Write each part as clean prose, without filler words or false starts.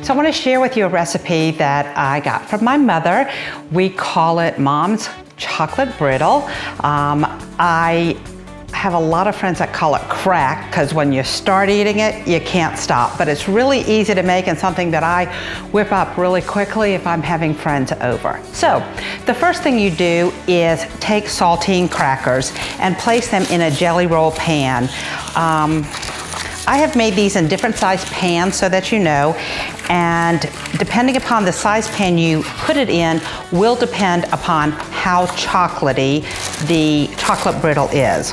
So I want to share with you a recipe that I got from my mother. We call it Mom's Chocolate Brittle. I have a lot of friends that call it crack because when you start eating it, you can't stop. But it's really easy to make and something that I whip up really quickly if I'm having friends over. So the first thing you do is take saltine crackers and place them in a jelly roll pan. I have made these in different size pans so that you know, and depending upon the size pan you put it in will depend upon how chocolatey the chocolate brittle is.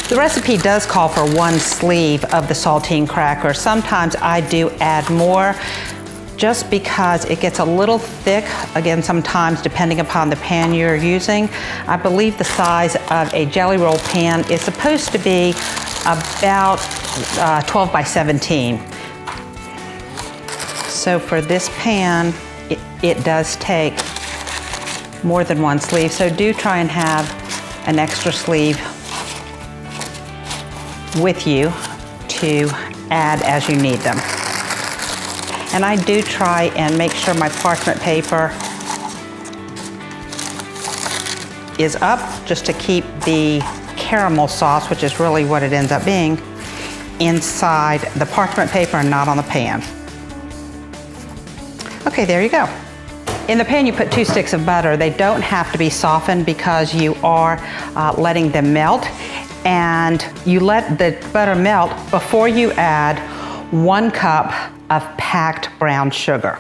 The recipe does call for 1 sleeve of the saltine cracker. Sometimes I do add more just because it gets a little thick, again, sometimes depending upon the pan you're using. I believe the size of a jelly roll pan is supposed to be about 12 by 17. So for this pan, it does take more than 1 sleeve, so do try and have an extra sleeve with you to add as you need them. And I do try and make sure my parchment paper is up just to keep the caramel sauce, which is really what it ends up being, inside the parchment paper and not on the pan. Okay, there you go. In the pan you put 2 sticks of butter. They don't have to be softened because you are letting them melt. And you let the butter melt before you add 1 cup of packed brown sugar.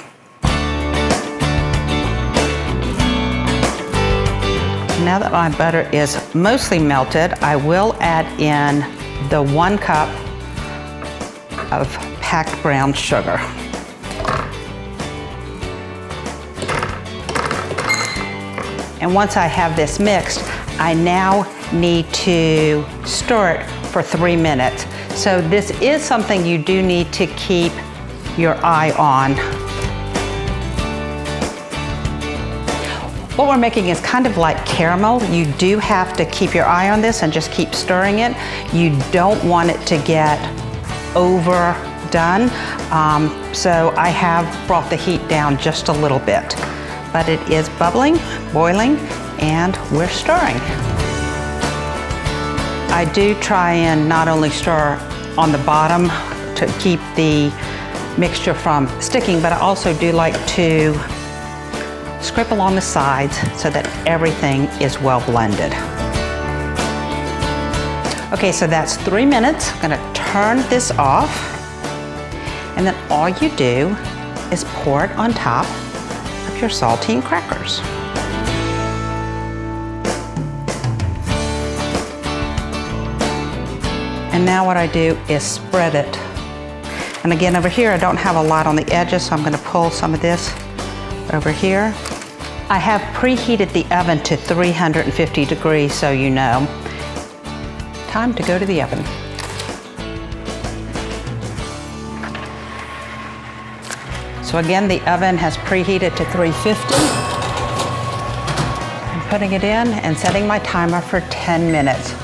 Now that my butter is mostly melted, I will add in the 1 cup of packed brown sugar. And once I have this mixed, I now need to stir it for 3 minutes. So this is something you do need to keep your eye on. What we're making is kind of like caramel. You do have to keep your eye on this and just keep stirring it. You don't want it to get overdone. So I have brought the heat down just a little bit. But it is bubbling, boiling, and we're stirring. I do try and not only stir on the bottom to keep the mixture from sticking, but I also do like to scrape along the sides so that everything is well blended. Okay, so that's 3 minutes. I'm gonna turn this off, and then all you do is pour it on top of your saltine crackers. And now what I do is spread it. And again, over here, I don't have a lot on the edges, so I'm gonna pull some of this over here. I have preheated the oven to 350 degrees, so you know. Time to go to the oven. So again, the oven has preheated to 350. I'm putting it in and setting my timer for 10 minutes.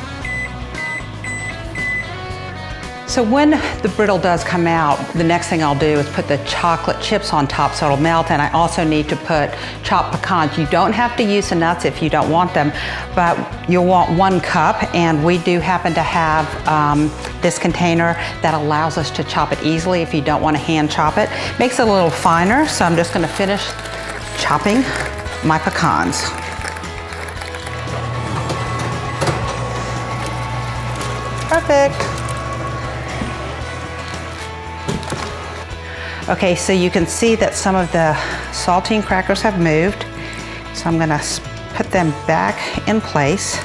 So when the brittle does come out, the next thing I'll do is put the chocolate chips on top so it'll melt, and I also need to put chopped pecans. You don't have to use the nuts if you don't want them, but you'll want 1 cup, and we do happen to have this container that allows us to chop it easily if you don't want to hand chop it. Makes it a little finer, so I'm just going to finish chopping my pecans. Perfect. Okay, so you can see that some of the saltine crackers have moved. So I'm gonna put them back in place.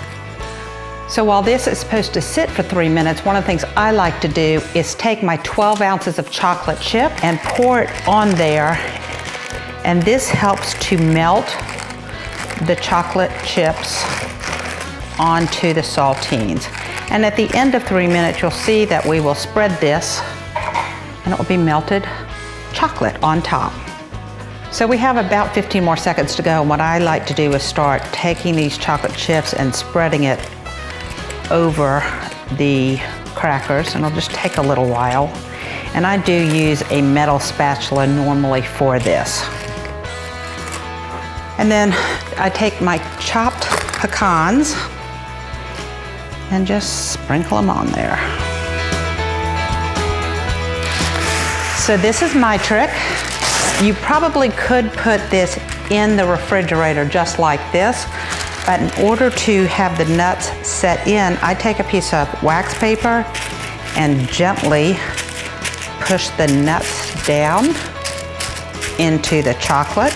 So while this is supposed to sit for 3 minutes, one of the things I like to do is take my 12 ounces of chocolate chip and pour it on there. And this helps to melt the chocolate chips onto the saltines. And at the end of 3 minutes, you'll see that we will spread this and it will be melted chocolate on top. So we have about 15 more seconds to go, and what I like to do is start taking these chocolate chips and spreading it over the crackers, and it'll just take a little while. And I do use a metal spatula normally for this. And then I take my chopped pecans and just sprinkle them on there. So this is my trick. You probably could put this in the refrigerator just like this, but in order to have the nuts set in, I take a piece of wax paper and gently push the nuts down into the chocolate.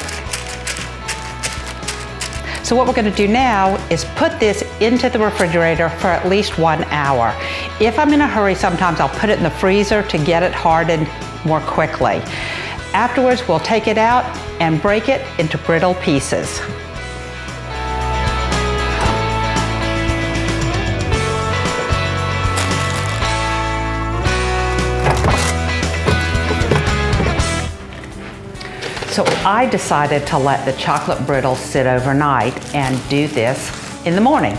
So what we're going to do now is put this into the refrigerator for at least 1 hour. If I'm in a hurry, sometimes I'll put it in the freezer to get it hardened more quickly. Afterwards, we'll take it out and break it into brittle pieces. So I decided to let the chocolate brittle sit overnight and do this in the morning.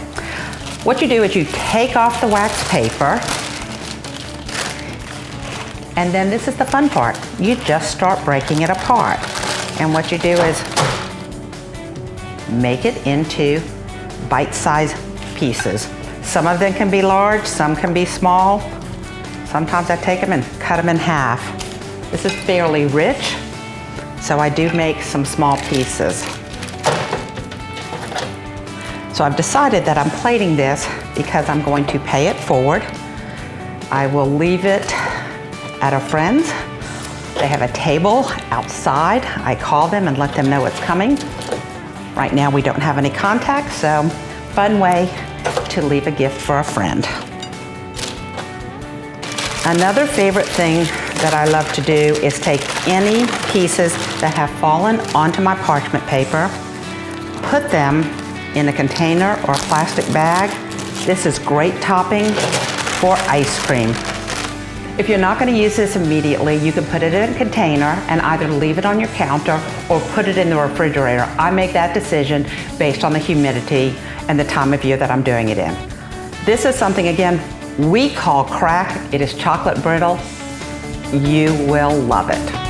What you do is you take off the wax paper, and then this is the fun part. You just start breaking it apart. And what you do is make it into bite-sized pieces. Some of them can be large, some can be small. Sometimes I take them and cut them in half. This is fairly rich, so I do make some small pieces. So I've decided that I'm plating this because I'm going to pay it forward. I will leave it at a friend's. They have a table outside. I call them and let them know it's coming. Right now we don't have any contact, so fun way to leave a gift for a friend. Another favorite thing that I love to do is take any pieces that have fallen onto my parchment paper, put them in a container or a plastic bag. This is great topping for ice cream. If you're not going to use this immediately, you can put it in a container and either leave it on your counter or put it in the refrigerator. I make that decision based on the humidity and the time of year that I'm doing it in. This is something, again, we call crack. It is chocolate brittle. You will love it.